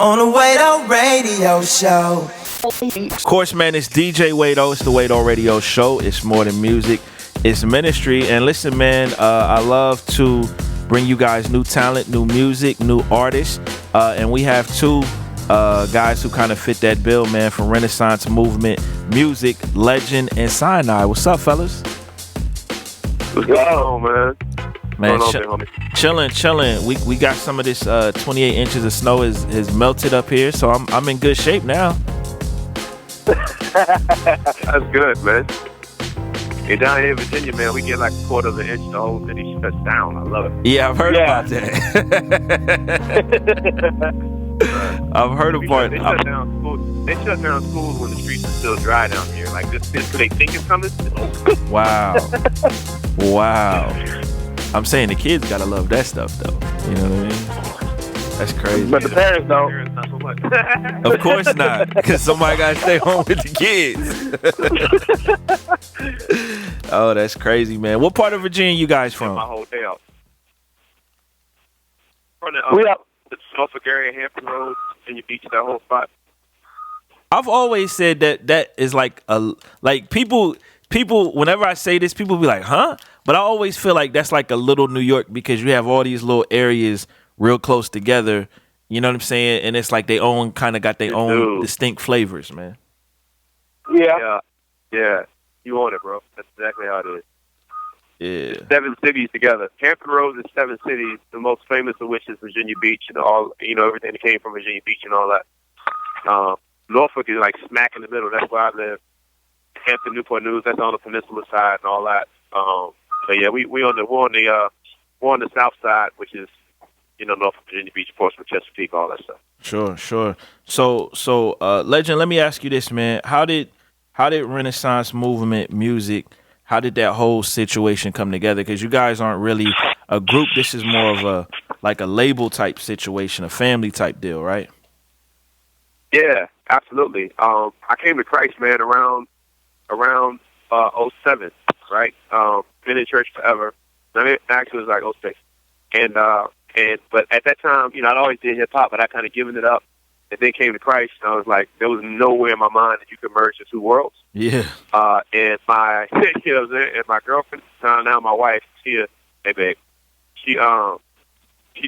on the Wado Radio Show. Of course, man, it's DJ Wado. It's the Wado Radio Show. It's more than music. It's ministry. And listen, man, I love to bring you guys new talent, new music, new artists. And we have two guys who kind of fit that bill, man, from Renaissance Movement Music, Legend, and Sinai. What's up, fellas? What's going on, man? Man, chilling. We got some of this 28 inches of snow has melted up here, so I'm in good shape now. That's good, man. And down here in Virginia, man, we get like a quarter of an inch, the whole city shuts down. I love it. Yeah, I've heard about that. I've heard about it. They shut down schools when the streets are still dry down here. Like this they think it's coming. Wow. I'm saying the kids gotta love that stuff, though. You know what I mean? That's crazy. But the parents don't. Not so much. Of course not, because somebody gotta stay home with the kids. Oh, that's crazy, man. What part of Virginia you guys from? My whole day out. From the Norfolk area, Hampton Road, Virginia Beach, that whole spot. I've always said that is like people. Whenever I say this, people be like, "Huh?" But I always feel like that's like a little New York because you have all these little areas real close together. You know what I'm saying? And it's like they got their own distinct flavors, man. Yeah. You own it, bro. That's exactly how it is. Yeah. It's 7 cities together. Hampton Roads is 7 cities. The most famous of which is Virginia Beach and all. Everything that came from Virginia Beach and all that. Norfolk is like smack in the middle. That's where I live. Hampton, Newport News. That's on the peninsula side and all that. So yeah, we're on the south side, which is Norfolk, Virginia Beach, Portsmouth, Chesapeake, all that stuff. Sure. So, Legend, let me ask you this, man. How did Renaissance Movement Music? How did that whole situation come together? Because you guys aren't really a group. This is more of a label type situation, a family type deal, right? Yeah, absolutely. I came to Christ, man, around 07, right? Been in church forever. Actually, it was like 06. But at that time, I'd always did hip hop, but I kind of given it up. And then came to Christ, and I was like, there was nowhere in my mind that you could merge the two worlds. Yeah. And my, and my girlfriend, now my wife, hey babe, she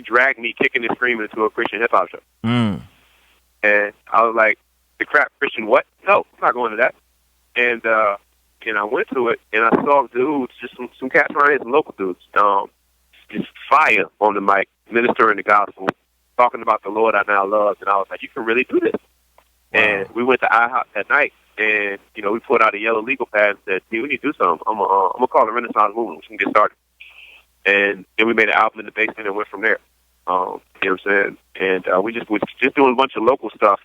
dragged me kicking and screaming into a Christian hip hop show. Mm. And I was like, the crap Christian what? No, I'm not going to that. And I went to it, and I saw dudes, just some cats around here, some local dudes, just fire on the mic, ministering the gospel, talking about the Lord I now love. And I was like, you can really do this. Wow. And we went to IHOP that night, and, we pulled out a yellow legal pad and said, we need to do something. I'm gonna call the Renaissance Movement. We can get started. And then we made an album in the basement and went from there. You know what I'm saying? And we just doing a bunch of local stuff.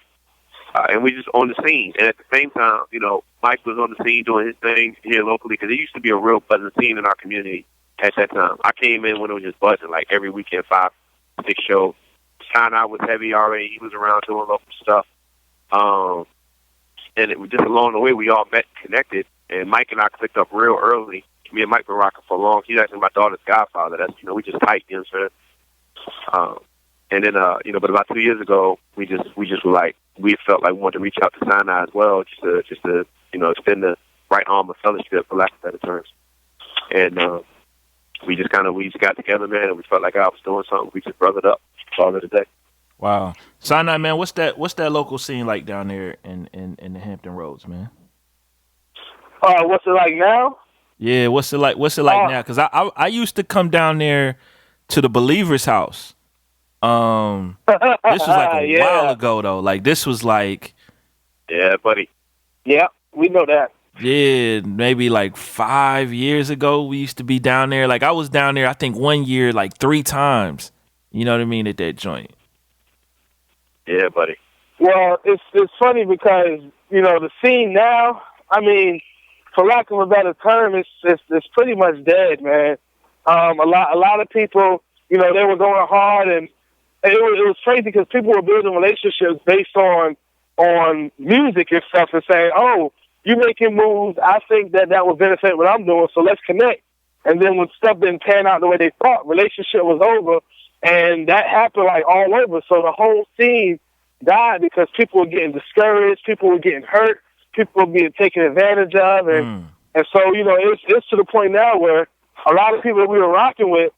And we just on the scene. And at the same time, Mike was on the scene doing his thing here locally because it used to be a real buzzing scene in our community at that time. I came in when it was just buzzing, like every weekend, 5, 6 shows. Sinai was heavy already. He was around doing local stuff. And it was just along the way, we all met, connected. And Mike and I clicked up real early. Me and Mike been rocking for long. He's actually my daughter's godfather. That's, we just tight, you know what I'm saying? And then, but about 2 years ago, we just were like, we felt like we wanted to reach out to Sinai as well, just to extend the right arm of fellowship, for lack of better terms. And we just got together, man, and we felt like I was doing something. We just brothered up, called it a day. Wow, Sinai, man, what's that local scene like down there in the Hampton Roads, man? What's it like now? Yeah, what's it like now? Because I used to come down there to the Believer's house. This was like a while ago though. Like this was like, yeah, buddy. Yeah, we know that. Yeah, maybe like 5 years ago we used to be down there. Like I was down there, I think 1 year, like 3 times. You know what I mean, at that joint. Yeah, buddy. Well, it's funny because the scene now. I mean, for lack of a better term, it's pretty much dead, man. A lot of people, they were going hard and. It was crazy because people were building relationships based on music and stuff and saying, oh, you making moves, I think that would benefit what I'm doing, so let's connect. And then when stuff didn't pan out the way they thought, relationship was over, and that happened like all over. So the whole scene died because people were getting discouraged, people were getting hurt, people were being taken advantage of, and so it's to the point now where a lot of people that we were rocking with,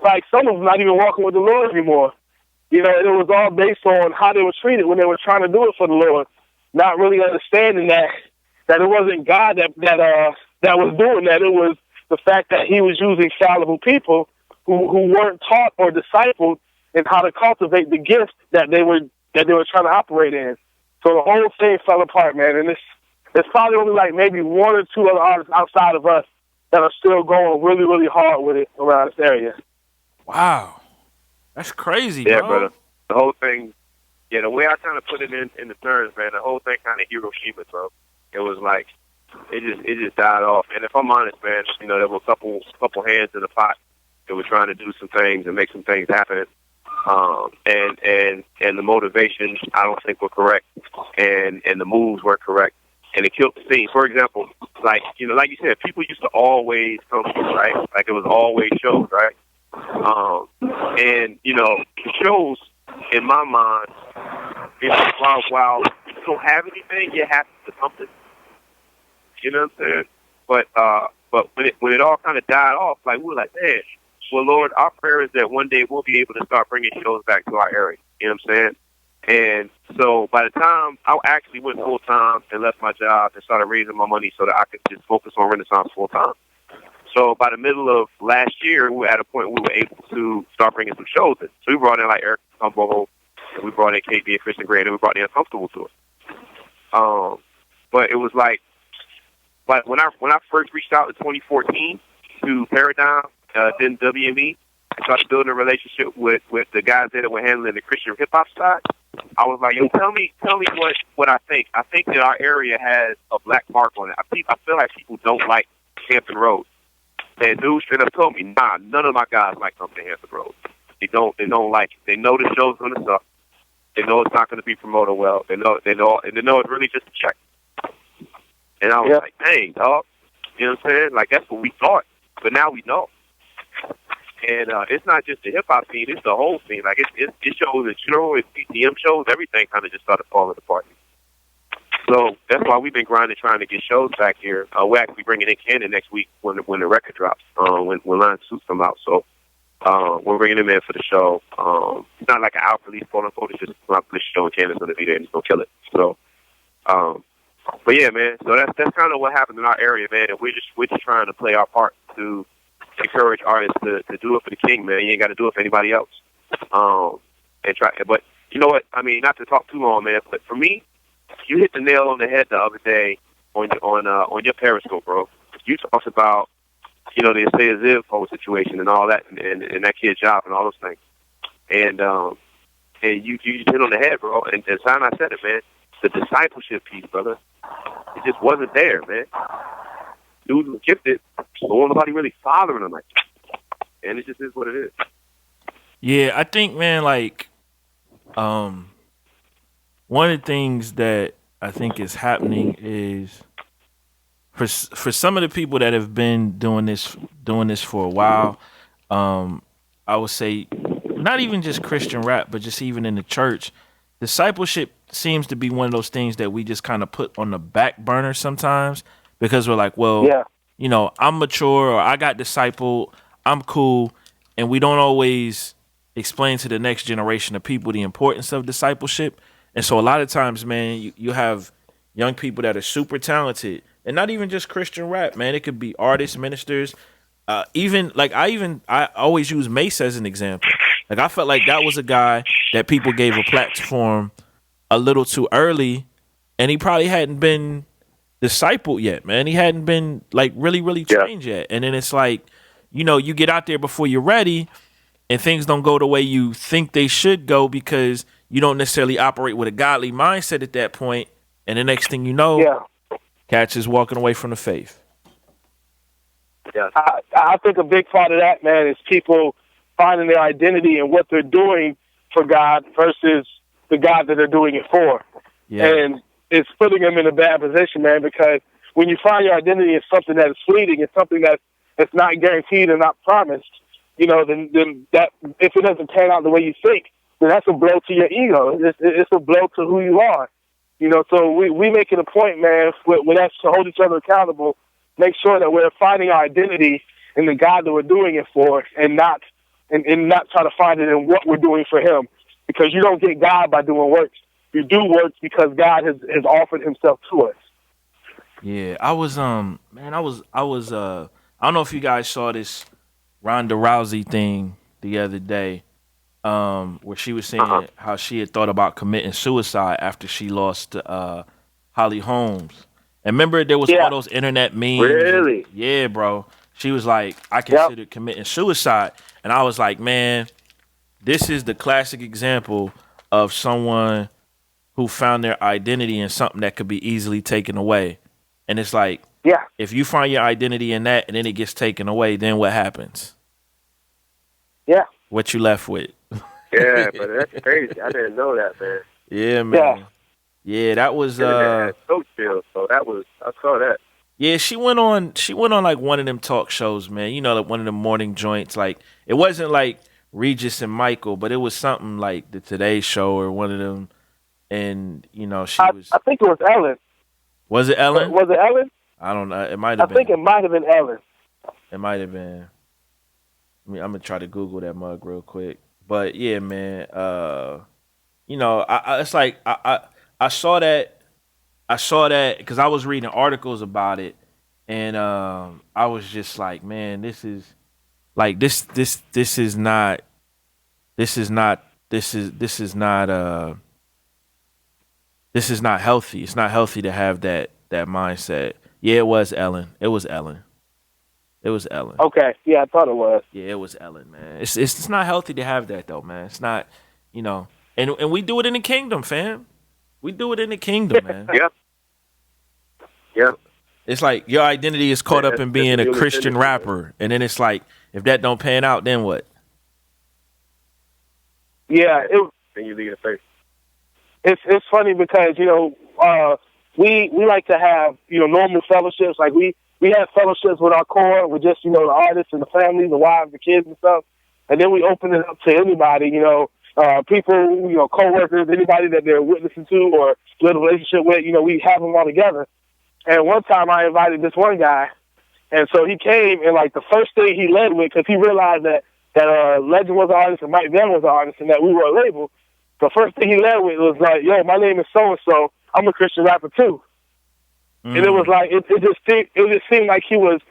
like some of them not even walking with the Lord anymore. And it was all based on how they were treated when they were trying to do it for the Lord, not really understanding that it wasn't God that was doing that. It was the fact that He was using fallible people who weren't taught or discipled in how to cultivate the gift that they were trying to operate in. So the whole thing fell apart, man. And it's probably only like maybe one or two other artists outside of us that are still going really, really hard with it around this area. Wow. That's crazy, yeah, bro. Brother. The whole thing, the way I kind of put it in the terms, man, the whole thing kind of Hiroshima, bro. It was like, it just died off. And if I'm honest, man, there were a couple hands in the pot that were trying to do some things and make some things happen. And the motivation, I don't think were correct. And the moves weren't correct. And it killed the scene. For example, like you said, people used to always come through, right? Like it was always shows, right? And the shows, in my mind, while you don't have anything, you have to do something. You know what I'm saying? But when it all kind of died off, like we were like, man, well, Lord, our prayer is that one day we'll be able to start bringing shows back to our area. You know what I'm saying? And so by the time I actually went full time and left my job and started raising my money so that I could just focus on Renaissance full time. So by the middle of last year, we were at a point where we were able to start bringing some shows in. So we brought in like Eric Tumbo, we brought in KB and Christian Gray, and we brought in Uncomfortable to it. But it was like, but when I first reached out in 2014 to Paradigm, then WME, I started building a relationship with the guys there that were handling the Christian hip hop side. I was like, yo, tell me what I think. I think that our area has a black mark on it. I feel like people don't like Hampton Roads. And dude straight up told me, nah, none of my guys like coming to Hampton Roads. They don't like it. They know the show's gonna suck. They know it's not gonna be promoted well. They know it's really just a check. And I was like, dang, dog. You know what I'm saying? Like that's what we thought. But now we know. And it's not just the hip hop scene; it's the whole scene. Like it shows in general, it's PTM shows, everything kind of just started falling apart. So that's why we've been grinding, trying to get shows back here. We're actually bringing in Cannon next week when the record drops, when Lion Suits come out. So we're bringing him in for the show. It's not like an out release, quote unquote. It's just a show, and Cannon's going to be there, and he's going to kill it. So, but yeah, man. So that's kind of what happened in our area, man. And we're just trying to play our part to encourage artists to do it for the king, man. You ain't got to do it for anybody else. And try, but you know what? I mean, not to talk too long, man. But for me, you hit the nail on the head the other day on your Periscope, bro. You talked about, the Isaiah Ziv whole situation and all that, and that kid's job and all those things. And you hit on the head, bro. And Sinai said it, man. The discipleship piece, brother. It just wasn't there, man. Dudes were gifted, so nobody really fathering them like that. And it just is what it is. Yeah, I think, man, like, one of the things that I think is happening is for some of the people that have been doing this for a while, I would say not even just Christian rap, but just even in the church, discipleship seems to be one of those things that we just kind of put on the back burner sometimes because we're like, well, I'm mature or I got discipled, I'm cool, and we don't always explain to the next generation of people the importance of discipleship. And so a lot of times, man, you have young people that are super talented, and not even just Christian rap, man. It could be artists, ministers, I always use Mace as an example. Like I felt like that was a guy that people gave a platform a little too early, and he probably hadn't been discipled yet, man. He hadn't been like really, really trained yet. And then it's like, you get out there before you're ready, and things don't go the way you think they should go because you don't necessarily operate with a godly mindset at that point, and the next thing you know, Catch is walking away from the faith. Yeah, I think a big part of that, man, is people finding their identity in what they're doing for God versus the God that they're doing it for. Yeah. And it's putting them in a bad position, man, because when you find your identity in something that is fleeting, it's something that's not guaranteed and not promised, then that if it doesn't pan out the way you think, then that's a blow to your ego. It's a blow to who you are. You know, so we make it a point, man, with us to hold each other accountable, make sure that we're finding our identity in the God that we're doing it for, and not try to find it in what we're doing for Him. Because you don't get God by doing works. You do works because God has offered Himself to us. Yeah, I was I don't know if you guys saw this Ronda Rousey thing the other day, where she was saying how she had thought about committing suicide after she lost to Holly Holmes. And remember, there was all those internet memes. Really? Yeah, bro. She was like, I considered committing suicide. And I was like, man, this is the classic example of someone who found their identity in something that could be easily taken away. And it's like, if you find your identity in that and then it gets taken away, then what happens? Yeah. What you left with? Yeah, but that's crazy. I didn't know that, man. Yeah, man. Yeah, that was so that was, I saw that. Yeah, she went on like one of them talk shows, man. You know, like one of them morning joints. Like, it wasn't like Regis and Michael, but it was something like the Today Show or one of them. And, you know, I think it was Ellen. Was it Ellen? Was it Ellen? I don't know. It might have been. I think it might have been Ellen. It might have been. I mean, I'm gonna try to Google that mug real quick. But yeah, man. You know, it's like I saw that because I was reading articles about it, and I was just like, man, this is not healthy. It's not healthy to have that mindset. Yeah, it was Ellen. Okay, yeah, I thought it was. Yeah, it was Ellen, man. It's not healthy to have that though, man. It's not, you know. And we do it in the kingdom, fam. We do it in the kingdom, man. Yep. It's like your identity is caught up in being a Christian rapper, and then it's like, if that don't pan out, then what? Yeah, then you leave the face. It's funny because, you know, we like to have, you know, normal fellowships. Like we have fellowships with our core, with just, you know, the artists and the families, the wives, the kids and stuff. And then we open it up to anybody, you know, people, you know, coworkers, anybody that they're witnessing to or build a relationship with, you know, we have them all together. And one time I invited this one guy, and so he came, and like the first thing he led with, because he realized that Legend was an artist and Mike Vann was an artist and that we were a label. The first thing he led with was like, yo, my name is so-and-so. I'm a Christian rapper too. And it was like, it just seemed like he was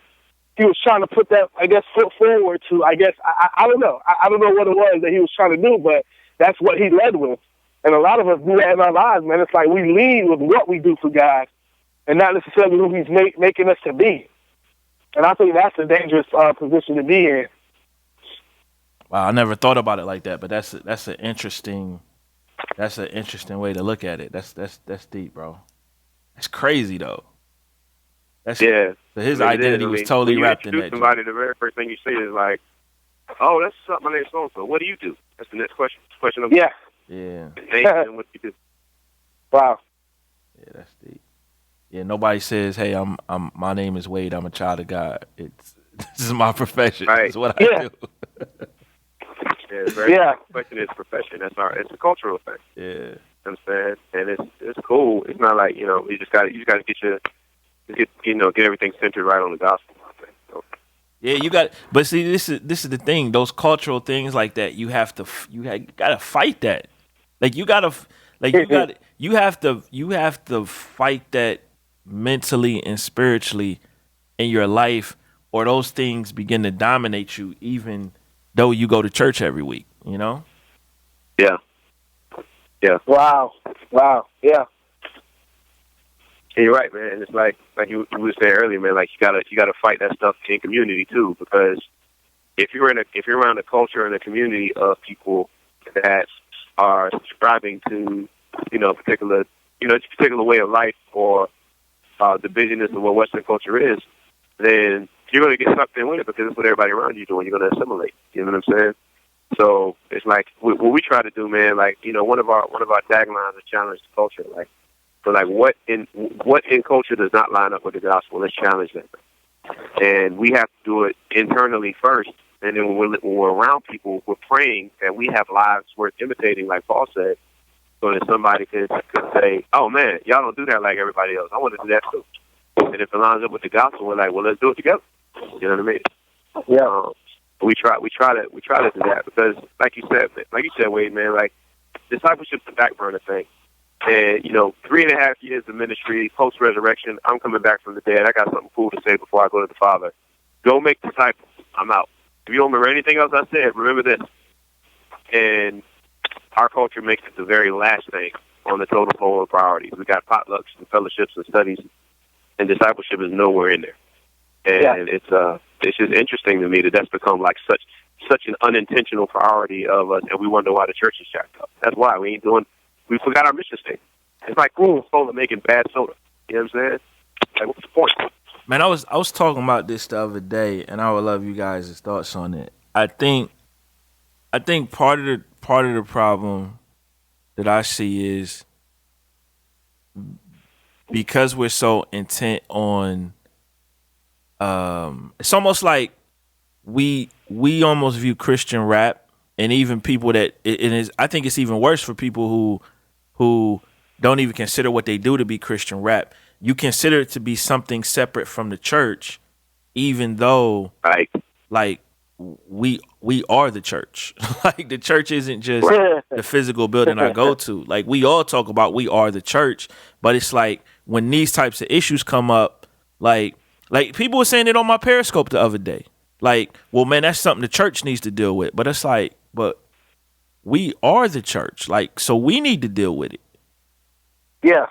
trying to put that, I guess, foot forward to, I guess, I don't know. I don't know what it was that he was trying to do, but that's what he led with. And a lot of us do that in our lives, man. It's like we lead with what we do for God and not necessarily who He's making us to be. And I think that's a dangerous position to be in. Wow, I never thought about it like that, but that's an interesting way to look at it. That's deep, bro. That's crazy though. So his identity was totally wrapped in that. Somebody, the very first thing you say is like, "Oh, that's something my name's so-and-so. What do you do?" That's the next question. Question of yeah. And what you do. Wow. Yeah, that's deep. Yeah, nobody says, "Hey, my name is Wade. I'm a child of God." This is my profession. Right. It's what I do. Profession is profession. It's a cultural thing. Yeah. You know what I'm saying? And it's cool. It's not like, you know, you just gotta get everything centered right on the gospel. So. Yeah, you got. But see, this is the thing. Those cultural things like that, you gotta fight that. Like you have to fight that mentally and spiritually in your life, or those things begin to dominate you, even though you go to church every week. You know? Yeah. Yeah. Wow. Yeah. And you're right, man. And it's like you were saying earlier, man. Like you gotta fight that stuff in community too, because if you're around a culture and a community of people that are subscribing to, you know, a particular way of life or the busyness of what Western culture is, then you're going to get sucked in with it because it's what everybody around you doing. You're going to assimilate. You know what I'm saying? So it's like what we try to do, man. Like, you know, one of our taglines is challenge the culture. Like, so like what in culture does not line up with the gospel? Let's challenge that. And we have to do it internally first, And then when we're around people, we're praying that we have lives worth imitating, like Paul said, so that somebody could say, oh, man, y'all don't do that like everybody else. I want to do that too. And if it lines up with the gospel, we're like, well, let's do it together. You know what I mean? Yeah. We try to do that because, like you said, Wade, man, like discipleship's the back burner thing. And 3.5 years of ministry, post resurrection, I'm coming back from the dead. I got something cool to say before I go to the Father. Go make disciples. I'm out. If you don't remember anything else I said, remember this. And our culture makes it the very last thing on the total poll of priorities. We got potlucks and fellowships and studies, and discipleship is nowhere in there. And it's just interesting to me that that's become like such an unintentional priority of us, and we wonder why the church is jacked up. That's why we forgot our mission statement. It's like Coca-Cola making bad soda. You know what I'm saying? Like, what's the point? Man, I was talking about this the other day, and I would love you guys' thoughts on it. I think part of the problem that I see is because we're so intent on it's almost like we almost view Christian rap, and even people that it is. I think it's even worse for people who don't even consider what they do to be Christian rap. You consider it to be something separate from the church, even though like we are the church. Like the church isn't just the physical building I go to. Like we all talk about we are the church, but it's like when these types of issues come up, like people were saying it on my Periscope the other day. Like, well, man, that's something the church needs to deal with. But it's like, but we are the church. Like, so we need to deal with it. Yeah.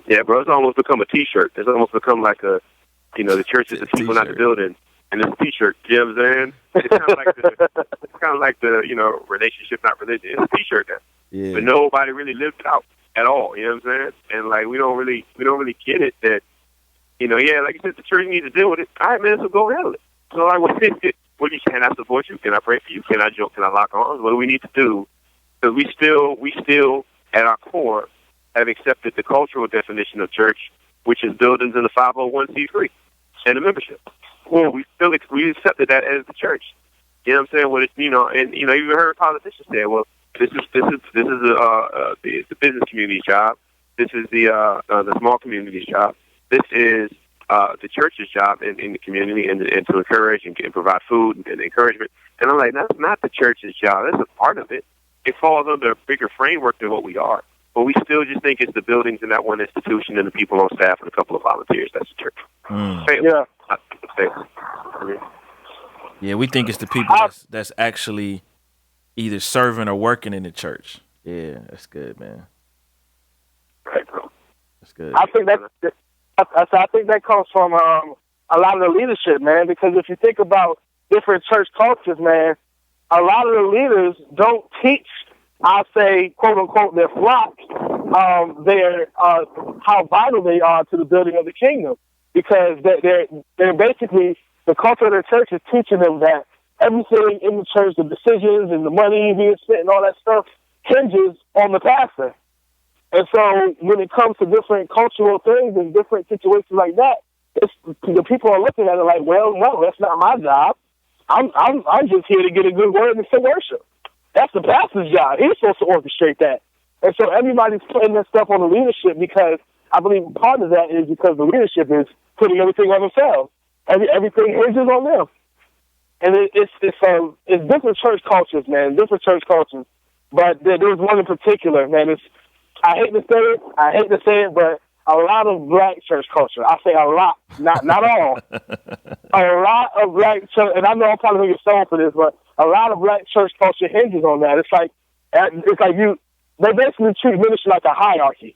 Yeah, bro, it's almost become a T-shirt. It's almost become like the church is the people, not the building, and it's a T-shirt. You know what I'm saying? It's kind of like the relationship, not religion. It's a T-shirt now, but nobody really lives it out at all. You know what I'm saying? And like we don't really get it that like you said, the church needs to deal with it. All right, man, so go handle it. So like, what can I support you? Can I pray for you? Can I joke? Can I lock arms? What do we need to do? Because we still at our core have accepted the cultural definition of church, which is buildings in the 501c3 and the membership. Well, we accepted that as the church. You know what I'm saying? Well, and you even heard politicians say, well, this is the business community's job. This is the small community's job. This is the church's job in the community and to encourage and provide food and encouragement. And I'm like, that's not the church's job. That's a part of it. It falls under a bigger framework than what we are. But we still just think it's the buildings in that one institution and the people on staff and a couple of volunteers. That's the church. Yeah, we think it's the people that's actually either serving or working in the church. Yeah, that's good, man. Right, bro. That's good. I think that comes from a lot of the leadership, man. Because if you think about different church cultures, man, a lot of the leaders don't teach, I'll say, quote unquote, their flock, how vital they are to the building of the kingdom. Because they're basically, the culture of the church is teaching them that everything in the church, the decisions and the money being spent and all that stuff, hinges on the pastor. And so when it comes to different cultural things and different situations like that, the people are looking at it like, well, no, that's not my job. I'm just here to get a good word and to worship. That's the pastor's job. He's supposed to orchestrate that. And so everybody's putting that stuff on the leadership because I believe part of that is because the leadership is putting everything on themselves. Everything hinges on them. And it's different church cultures, man, different church cultures. But there's one in particular, man. I hate to say it, but a lot of black church culture. I say a lot, not all. A lot of black church, and I know I'm probably going to get stoned for this, but a lot of black church culture hinges on that. It's like they basically treat ministry like a hierarchy.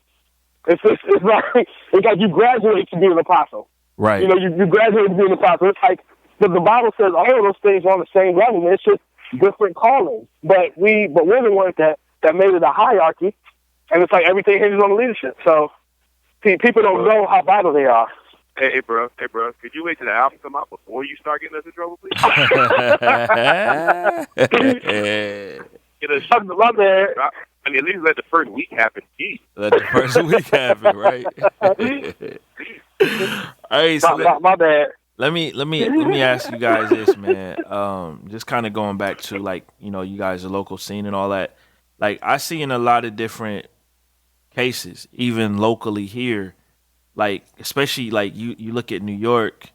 It's like you graduate to be an apostle. Right. You graduate to be an apostle. It's like the Bible says all of those things are on the same level. It's just different callings. But we're the ones that made it a hierarchy, and it's like everything hinges on the leadership. So people don't know how vital they are. Hey, bro, could you wait till the album come out before you start getting us in trouble, please? My bad. I mean, at least let the first week happen. Geez. Let the first week happen, right? Hey, so my bad. let me ask you guys this, man. Just kind of going back to like, you guys, the local scene and all that. Like, I see in a lot of different cases, even locally here, like especially like you look at New York.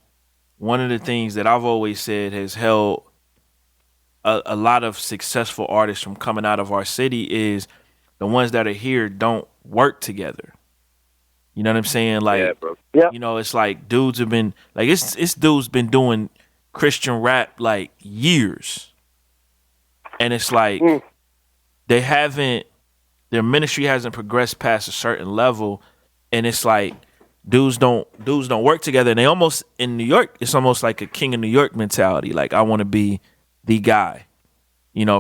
One of the things that I've always said has held a lot of successful artists from coming out of our city is the ones that are here don't work together. You know what I'm saying? Like, Yeah, bro. Yep. it's like dudes have been like it's dudes been doing Christian rap like years, and it's like their ministry hasn't progressed past a certain level, and it's like dudes don't work together, and they almost in New York, it's almost like a King of New York mentality. Like, I want to be the guy,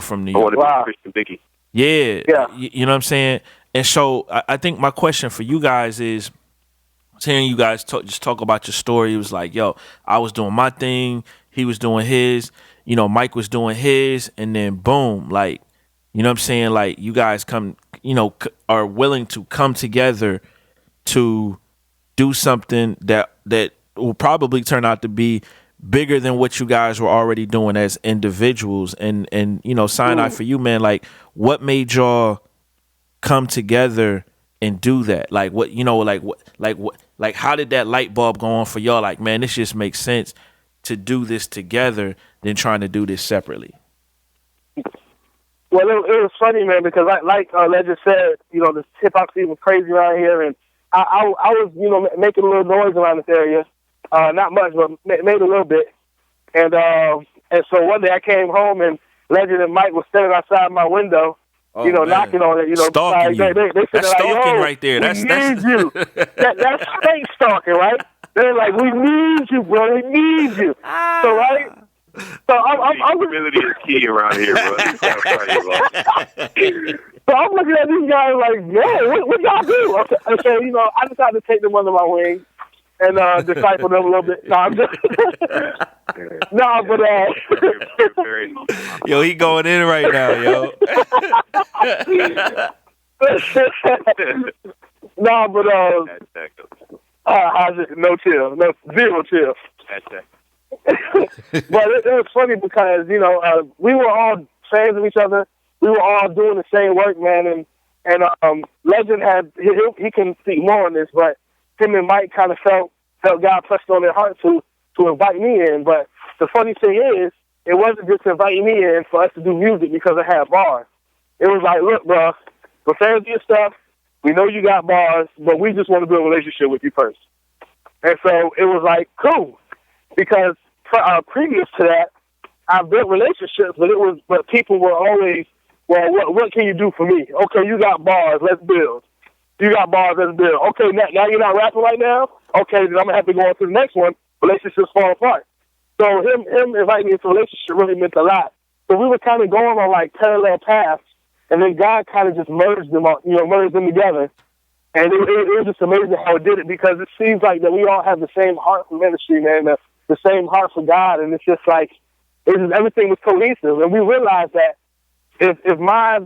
from New I want York. to be Christian Biggie. Yeah. You know what I'm saying? And so I think my question for you guys is, hearing you guys talk about your story, it was like, yo, I was doing my thing, he was doing his, Mike was doing his, and then boom, like, you know what I'm saying? Like, you guys are willing to come together to do something that will probably turn out to be bigger than what you guys were already doing as individuals. And Sinai, for you, man, like, what made y'all come together and do that? Like, what, how did that light bulb go on for y'all? Like, man, this just makes sense to do this together than trying to do this separately. Well, it was funny, man, because like Legend said, this hip hop scene was crazy around here, and I was, making a little noise around this area. Not much, but made a little bit. And so one day I came home, and Legend and Mike was standing outside my window, man. knocking on it. Stalking you. They That's said, stalking right there. We need you. That's fake stalking, right? They're like, we need you, bro. We need you. So, right? So I'm Humility is key around here, bro. So I'm looking at these guys like, yo, what y'all do? And so, I decided to take them under my wing and disciple them a little bit. No, I'm just no, but yo, he going in right now, yo. No, but no chill, no zero chill. But it was funny because we were all fans of each other. We were all doing the same work, man. And Legend had he can speak more on this, but him and Mike kind of felt God pressed on their heart to invite me in. But the funny thing is, it wasn't just inviting me in for us to do music because I had bars. It was like, look, bro, we're fans of your stuff. We know you got bars, but we just want to build a relationship with you first. And so it was like, cool. Because previous to that, I built relationships, but people were always, well, what can you do for me? Okay, you got bars, let's build. You got bars, let's build. Okay, now you're not rapping right now? Okay, then I'm going to have to go on to the next one. Relationships fall apart. So him inviting me into a relationship really meant a lot. So we were kind of going on like parallel paths, and then God kind of just merged them together. And it was just amazing how it did it, because it seems like that we all have the same heart for ministry, man, the same heart for God, and it's just like everything was cohesive. And we realized that if my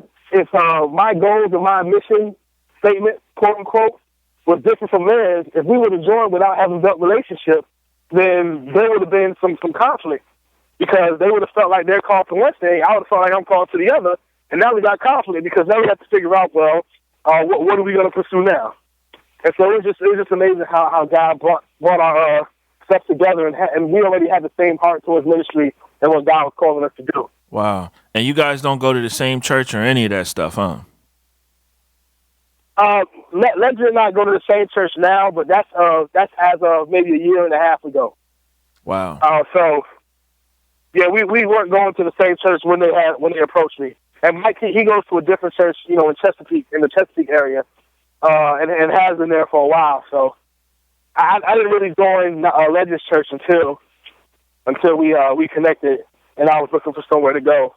goals and my mission statement, quote unquote, was different from theirs, if we would have joined without having built relationships, then there would have been some conflict, because they would have felt like they're called to one thing, I would have felt like I'm called to the other, and now we got conflict because now we have to figure out, well, what are we going to pursue now? And so it was just amazing how God brought our stuff together, and we already had the same heart towards ministry and what God was calling us to do. Wow. And you guys don't go to the same church or any of that stuff, huh? Legend and I go to the same church now, but that's as of maybe a year and a half ago. Wow. So yeah, we weren't going to the same church when they approached me. And Mike, he goes to a different church, in the Chesapeake area, and has been there for a while. So I didn't really join Legend's church until we connected, and I was looking for somewhere to go.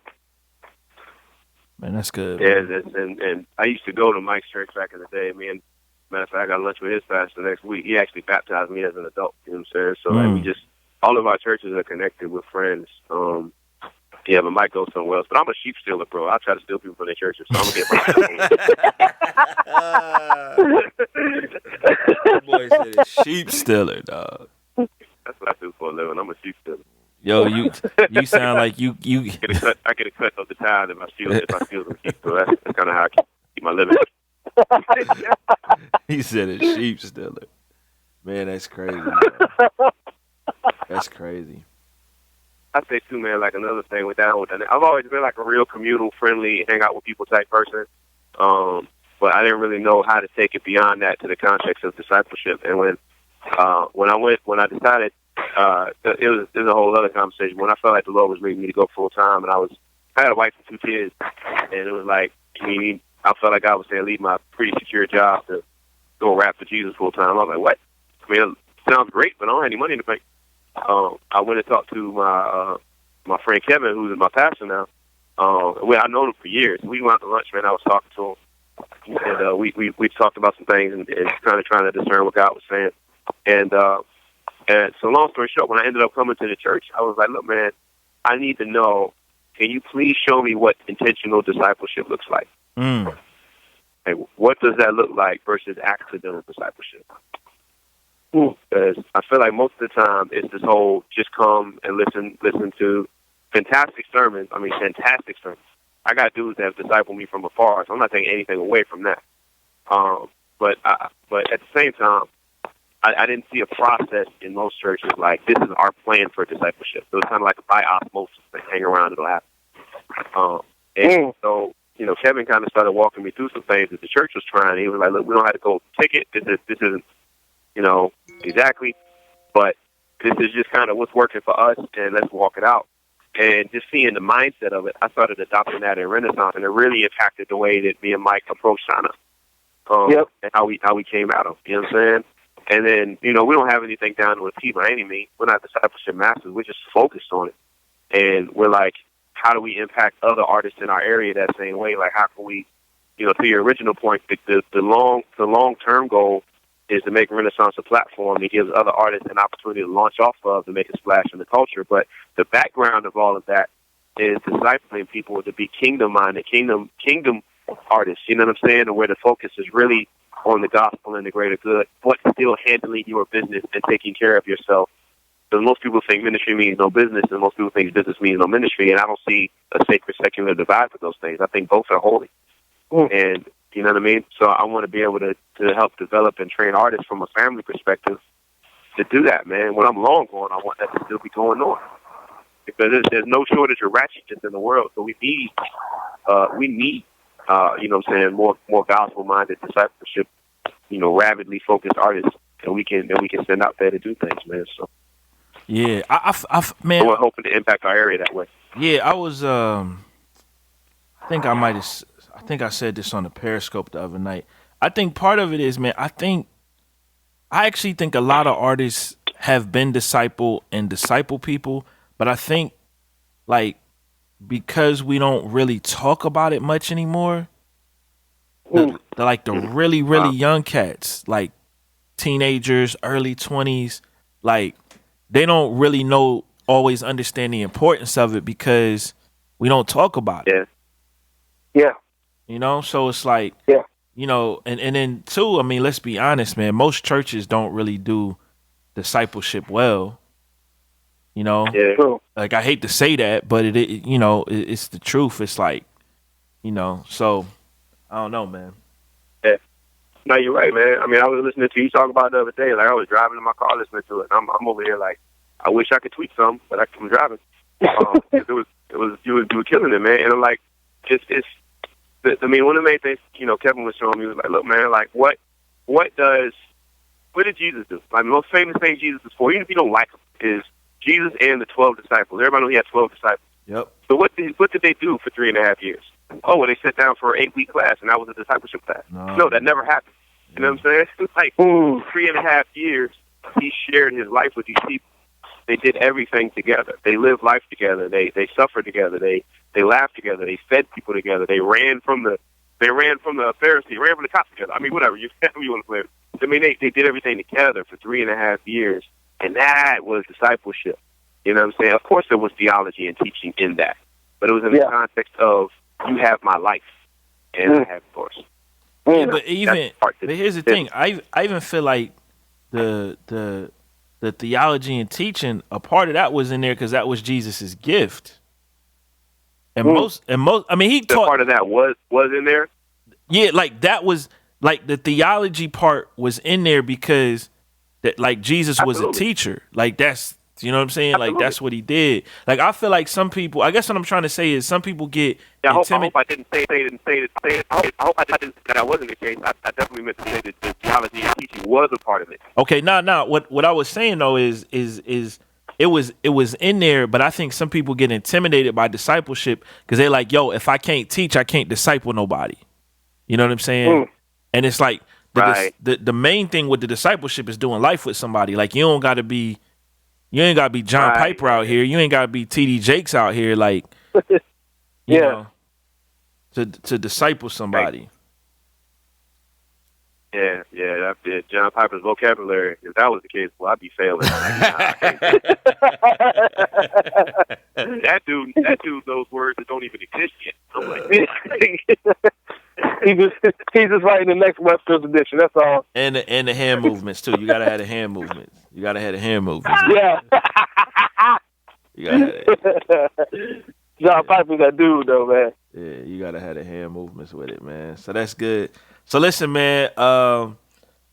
Man, that's good. Yeah, and I used to go to Mike's church back in the day. Matter of fact, I got lunch with his pastor next week. He actually baptized me as an adult. You know what I'm saying? So like, all of our churches are connected with friends. Yeah, but Mike goes somewhere else. But I'm a sheep stealer, bro. I try to steal people from their churches, so I'm gonna get my boy said sheep stealer, dog. That's what I do for a living. sheep stealer. Yo, you sound like you. I get a cut of the time if I steal them sheep. So that's kind of how I keep my living. He said a sheep stealer. Man, that's crazy. Man. That's crazy. I say too, man. Like another thing with that, I've always been like a real communal, friendly, hang out with people type person. But I didn't really know how to take it beyond that to the context of discipleship. And when I decided, it was a whole other conversation. When I felt like the Lord was leading me to go full time, and I had a wife and 2 kids, and it was like, I felt like I was saying leave my pretty secure job to go rap for Jesus full time. I was like, what? I mean, it sounds great, but I don't have any money in the bank. I went and talked to my friend Kevin, who's my pastor now. I've known him for years. We went out to lunch, man. I was talking to him, and we talked about some things and kind of trying to discern what God was saying. And so, long story short, when I ended up coming to the church, I was like, look, man, I need to know. Can you please show me what intentional discipleship looks like? Like, what does that look like versus accidental discipleship? Because I feel like most of the time it's this whole just come and listen to fantastic sermons. I mean, fantastic sermons. I got dudes that have discipled me from afar, so I'm not taking anything away from that. But at the same time, I didn't see a process in most churches like this is our plan for discipleship. So it's kind of like a by osmosis thing. Hang around, it'll happen. So, Kevin kind of started walking me through some things that the church was trying. He was like, look, we don't have to go ticket. This isn't, exactly. But this is just kind of what's working for us, and let's walk it out. And just seeing the mindset of it, I started adopting that in Renaissance, and it really impacted the way that me and Mike approached China. And how we came at them. You know what I'm saying? And then, we don't have anything down to a T by any means. We're not discipleship masters. We're just focused on it. And we're like, how do we impact other artists in our area that same way? Like, how can we, to your original point, the long-term goal is to make Renaissance a platform that gives other artists an opportunity to launch off of to make a splash in the culture. But the background of all of that is discipling people to be kingdom-minded, kingdom artists, you know what I'm saying? And where the focus is really on the gospel and the greater good, but still handling your business and taking care of yourself. Because most people think ministry means no business, and most people think business means no ministry, and I don't see a sacred secular divide for those things. I think both are holy. And you know what I mean? So I want to be able to help develop and train artists from a family perspective to do that, man. When I'm long gone, I want that to still be going on. Because there's no shortage of ratchetness in the world, so we need more gospel-minded discipleship, rabidly focused artists that we can send out there to do things, man. So yeah, man, we're hoping to impact our area that way. Yeah, I was. I think I said this on the Periscope the other night. I think part of it is, man. I actually think a lot of artists have been disciple people, but I think because we don't really talk about it much anymore. The really, really young cats, like teenagers, early 20s, they don't really always understand the importance of it because we don't talk about it. Yeah. So it's like, and then too, I mean, let's be honest, man, most churches don't really do discipleship well. Yeah, true. Like, I hate to say that, but it's the truth. It's like, so I don't know, man. Yeah. No, you're right, man. I mean, I was listening to you talk about it the other day. Like, I was driving in my car listening to it. And I'm over here like, I wish I could tweet something, but I'm driving. You were killing it, man. And I'm like, one of the main things, Kevin was showing me was like, look, man, like, what did Jesus do? Like, the most famous thing Jesus is for, even if you don't like him, is Jesus and the 12 disciples. Everybody knows he had 12 disciples. Yep. So what did they do for 3.5 years? Oh, well, they sat down for an 8-week class, and that was a discipleship class. No, that never happened. You know what I'm saying? Like, 3.5 years, he shared his life with these people. They did everything together. They lived life together. They suffered together. They laughed together. They fed people together. They ran from the Pharisees. They ran from the cops together. I mean, whatever you want to play. I mean, they did everything together for 3.5 years, and that was discipleship. You know what I'm saying? Of course, there was theology and teaching in that, but it was in the context of you have my life, and I have yours. Yeah, but here's the thing. I even feel like the the theology and teaching, a part of that was in there because that was Jesus's gift. And most, I mean, he That taught part of that was in there. Yeah, like that was like the theology part was in there because that like Jesus was a Absolutely. teacher. Like that's you know what I'm saying? Like Absolutely. that's what he did. Like I feel like some people, I guess what I'm trying to say is some people get Yeah, I hope intimidated. I didn't say it. I hope I didn't say that wasn't the case. I definitely meant to say that the theology and teaching was a part of it. Okay, nah. What I was saying though is it was in there, but I think some people get intimidated by discipleship because they're like, yo, if I can't teach, I can't disciple nobody. You know what I'm saying? And it's like Right. the main thing with the discipleship is doing life with somebody. Like you ain't gotta be John Right. Piper out here. You ain't gotta be TD Jakes out here. Like you Yeah. know, to disciple somebody. Yeah, that did. John Piper's vocabulary. If that was the case, well, I'd be failing. That dude knows words that don't even exist yet. I'm like, he's just writing the next West Coast edition. That's all. And the hand movements too. You gotta have the hand movements. You gotta have the hand movements. Yeah. You gotta have John Piper's that dude, though, man. Yeah, you gotta have the hand movements with it, man. So that's good. So listen, man.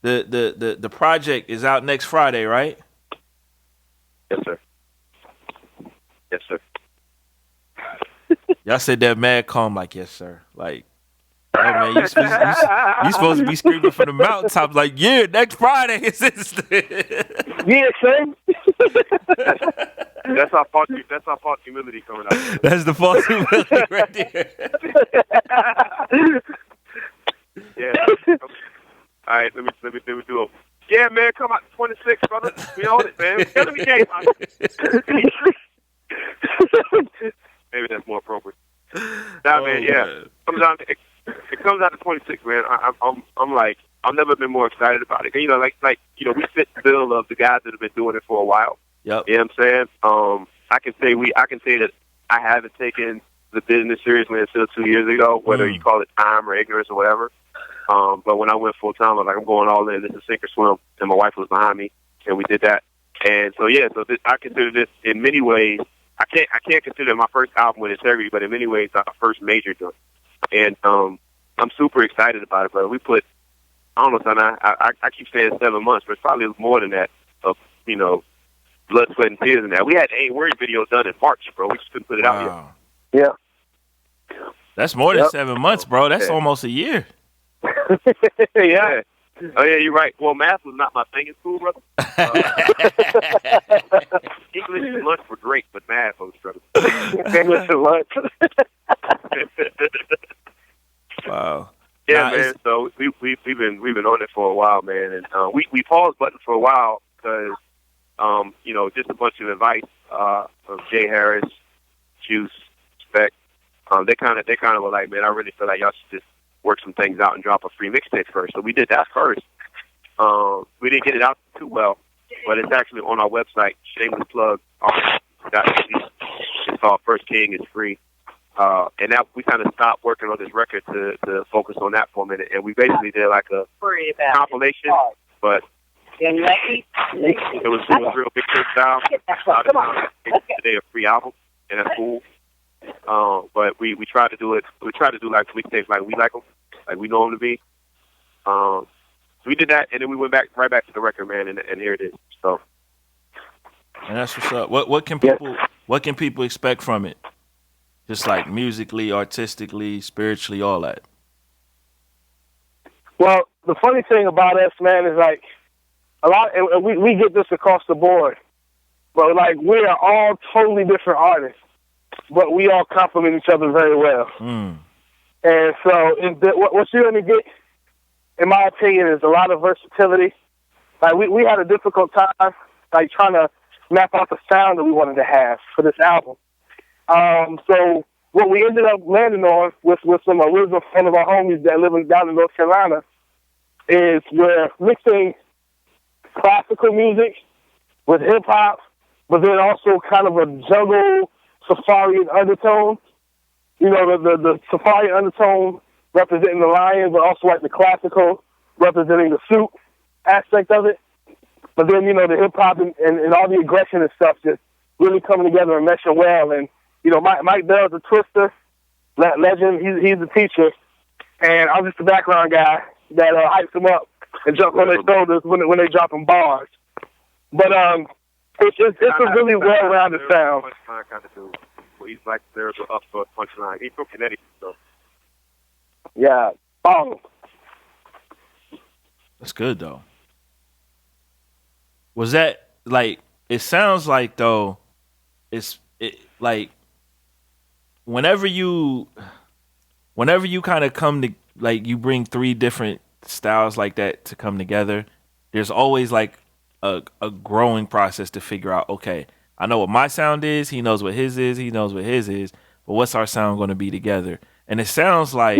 The project is out next Friday, right? yes, sir. Yes, sir. Y'all said that mad calm, like yes, sir. Like, oh man, you supposed to be screaming from the mountaintops, like yeah, next Friday is this. Yeah, son. That's our false humility coming out. That's the false humility right there. Yeah. All right, let me do it. Yeah, man, come out 26, brother. We own it, man. Let me game. Maybe that's more appropriate. Nah, man, yeah. Man. It comes out to 26, man. I'm like, I've never been more excited about it. You know, we fit the bill of the guys that have been doing it for a while. Yep. You know what I'm saying? I can say that I haven't taken the business seriously until 2 years ago, whether you call it time or ignorance or whatever. But when I went full time, I was like, I'm going all in. This is sink or swim. And my wife was behind me, and we did that. And so, yeah, I consider this in many ways. I can't consider it my first album with integrity, but in many ways, our first major joint. And I'm super excited about it, brother. We put, I don't know, son, I keep saying 7 months, but it's probably more than that of, you know, blood, sweat, and tears in that. We had the Ain't Worried video done in March, bro. We just couldn't put it out yet. Yeah. That's more than 7 months, bro. That's almost a year. Yeah. Oh, yeah, you're right. Well, math was not my thing in school, brother. English and lunch were great, but math I was struggling. English and lunch. Wow. Yeah, Nah, man. So we've been on it for a while, man, and we paused button for a while because you know, just a bunch of advice from Jay Harris, Juice, Spec. They kind of were like, man, I really feel like y'all should just work some things out and drop a free mixtape first. So we did that first. We didn't get it out too well, but it's actually on our website, shameless plug. It's called First King. It's free. And that we kind of stopped working on this record to focus on that for a minute, and we basically did like a compilation, but it was real big style. Today a free album, and that's cool. But we try to do it. We try to do like mixtapes like we like them, like we know them to be. So we did that, and then we went right back to the record, man, and here it is. So, and that's what's up. What can people expect from it? Just like musically, artistically, spiritually, all that. Well, the funny thing about us, man, is like a lot, and we get this across the board, but like we are all totally different artists, but we all complement each other very well. And so what you're going to get, in my opinion, is a lot of versatility. Like we had a difficult time, like trying to map out the sound that we wanted to have for this album. So what we ended up landing on with some original one of our homies that live down in North Carolina is we're mixing classical music with hip hop, but then also kind of a jungle safari undertone. You know, the safari undertone representing the lion, but also like the classical representing the suit aspect of it. but then, you know, the hip-hop and all the aggression and stuff just really coming together and meshing well. And, you know, Mike Bell's a twister, legend. He's a teacher. And I'm just the background guy that hypes them up and jumps on their shoulders when they dropping bars. But it's a really well-rounded sound. Punchline kind of dude. He's like there's an upstart punchline. He's from Connecticut, so. Yeah. Oh. That's good though. Was that like? It sounds like though. Like whenever you kind of come to like you bring three different styles like that to come together. There's always like a growing process to figure out. Okay, I know what my sound is. He knows what his is. He knows what his is. But what's our sound going to be together? And it sounds like,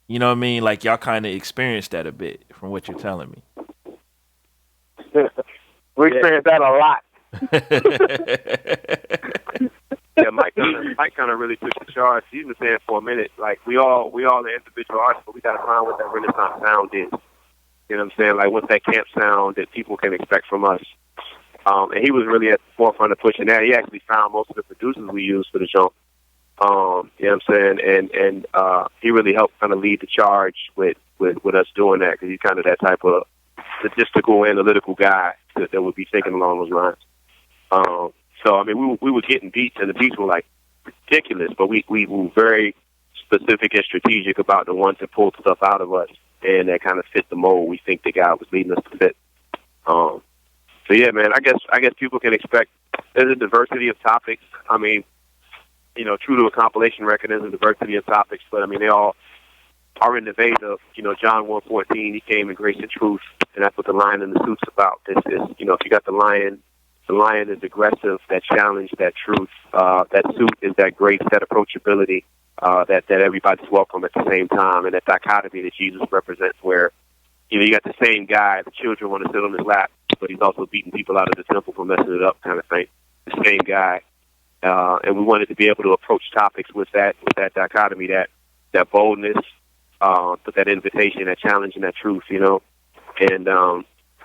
you know what I mean? Like y'all kind of experienced that a bit from what you're telling me. We experienced that a lot. Yeah, Mike kind of really took the charge. He's been saying for a minute, like we all the individual artists, but we got to find what that Renaissance sound is. You know what I'm saying? Like what's that camp sound that people can expect from us? And he was really at the forefront of pushing that. He actually found most of the producers we used for the jump. You know what I'm saying? And he really helped kind of lead the charge with us doing that, because he's kind of that type of statistical, analytical guy that would be thinking along those lines. So I mean, we were getting beats, and the beats were like ridiculous, but we were very specific and strategic about the ones that pulled stuff out of us and that kind of fit the mold we think the guy was leading us to fit. So yeah, man, I guess people can expect there's a diversity of topics. I mean, you know, true to a compilation record, there's a diversity of topics, but I mean, they all are in the vein of, you know, John 1:14. He came in grace and truth, and that's what the lion and the suit's about. This is, you know, if you got the lion is aggressive, that challenge, that truth. That suit is that grace, that approachability, that everybody's welcome at the same time, and that dichotomy that Jesus represents, where, you know, you got the same guy, the children want to sit on his lap, but he's also beating people out of the temple for messing it up, kind of thing. The same guy, and we wanted to be able to approach topics with that dichotomy, that boldness, but that invitation, that challenge, and that truth, you know, and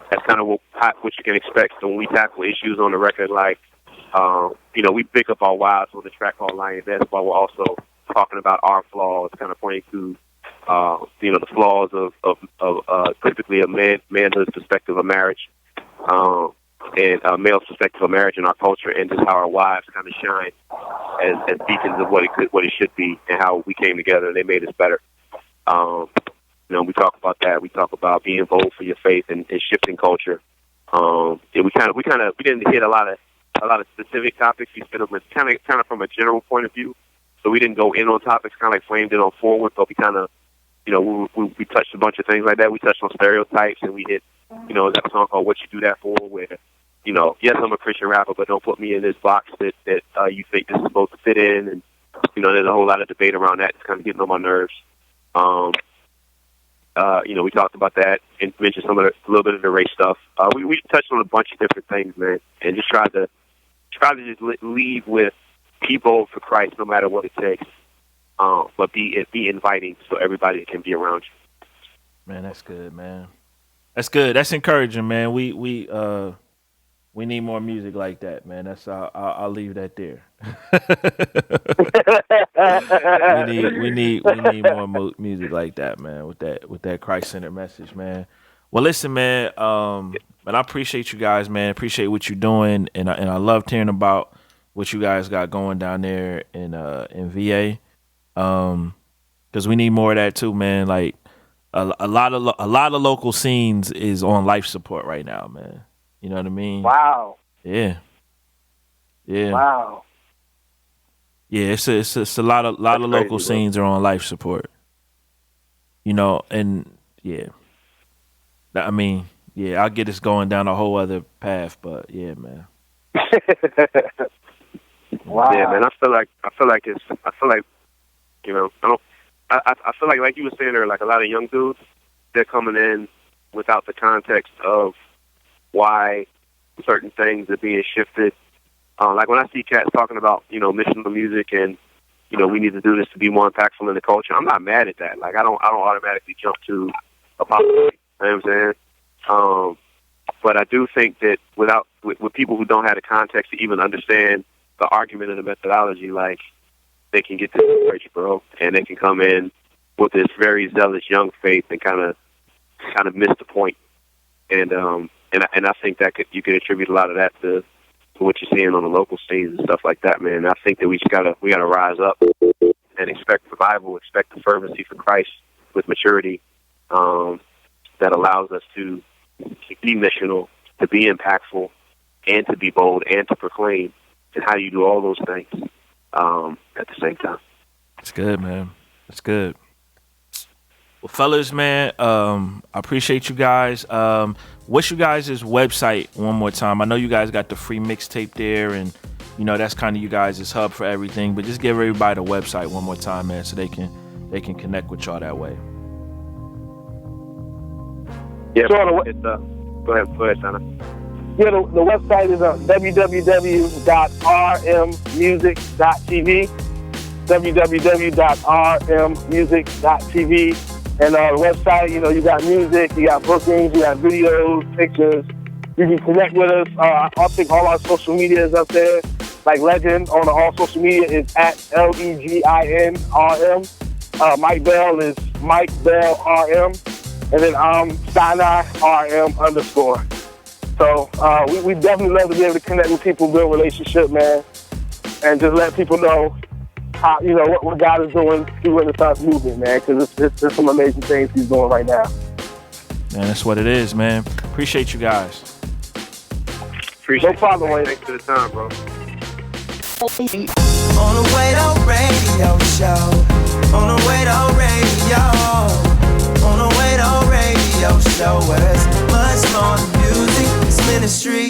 that's kind of what you can expect when we tackle issues on the record. Like, you know, we pick up our wives on the track called Lions Den, but we're also talking about our flaws, kind of pointing to, you know, the flaws of typically a manhood's perspective of marriage, and a male's perspective of marriage in our culture, and just how our wives kind of shine as beacons of what it should be, and how we came together and they made us better. You know, we talk about that. We talk about being bold for your faith and shifting culture. And we didn't hit a lot of specific topics. We spent them kind of from a general point of view. So we didn't go in on topics, kind of like framed it on forward, but we kind of, you know, we touched a bunch of things like that. We touched on stereotypes, and we hit, you know, that song called "What You Do That For," where, you know, yes, I'm a Christian rapper, but don't put me in this box that you think this is supposed to fit in. And, you know, there's a whole lot of debate around that. It's kind of getting on my nerves. You know, we talked about that and mentioned a little bit of the race stuff. We touched on a bunch of different things, man, and just tried to just leave with be bold for Christ, no matter what it takes. But be inviting so everybody can be around you. Man, that's good, man. That's good. That's encouraging, man. We need more music like that, man. That's I'll leave that there. we need more music like that, man. With that Christ-centered message, man. Well, listen, man. And I appreciate you guys, man. Appreciate what you're doing, and I loved hearing about what you guys got going down there in VA. Because we need more of that too, man. Like a lot of local scenes is on life support right now, man. You know what I mean? Wow. Yeah. Wow. Yeah, it's a lot of local scenes are on life support. You know, and yeah. I mean, yeah, I'll get us going down a whole other path, but yeah, man. Wow. Yeah, man. I feel like you know, I feel like you were saying there, like a lot of young dudes, they're coming in without the context of why certain things are being shifted. Like when I see cats talking about, you know, missional music and, you know, we need to do this to be more impactful in the culture, I'm not mad at that. Like I don't automatically jump to apology. You know what I'm saying? But I do think that with people who don't have the context to even understand the argument and the methodology, like, they can get to the church, bro, and they can come in with this very zealous young faith and kind of miss the point. And I think that you can attribute a lot of that to what you're seeing on the local scenes and stuff like that, man. I think that we gotta rise up and expect revival, expect the fervency for Christ with maturity that allows us to be missional, to be impactful, and to be bold, and to proclaim. And how do you do all those things at the same time? That's good, man. That's good. Well, fellas, man, I appreciate you guys. What's you guys' website one more time? I know you guys got the free mixtape there, and you know that's kind of you guys' hub for everything. But just give everybody the website one more time, man, so they can connect with y'all that way. Yeah, go ahead, Sana. Yeah, the website is www.rmmusic.tv, www.rmmusic.tv. And the website, you know, you got music, you got bookings, you got videos, pictures. You can connect with us. I think all our social media is up there. Like Legend on all social media is at LEGINRM. Mike Bell is Mike Bell RM. And then Sinai RM _. So we definitely love to be able to connect with people, build relationship, man, and just let people know how, you know, what God is doing through Renaissance Movement, man, because it's some amazing things He's doing right now. Man, that's what it is, man. Appreciate you guys. Appreciate no problem, you. Wayne. Thanks for the time, bro. On the Wado Radio Show. On the Wado Radio. On the Wado Radio Show. Where it's much more than music, it's ministry.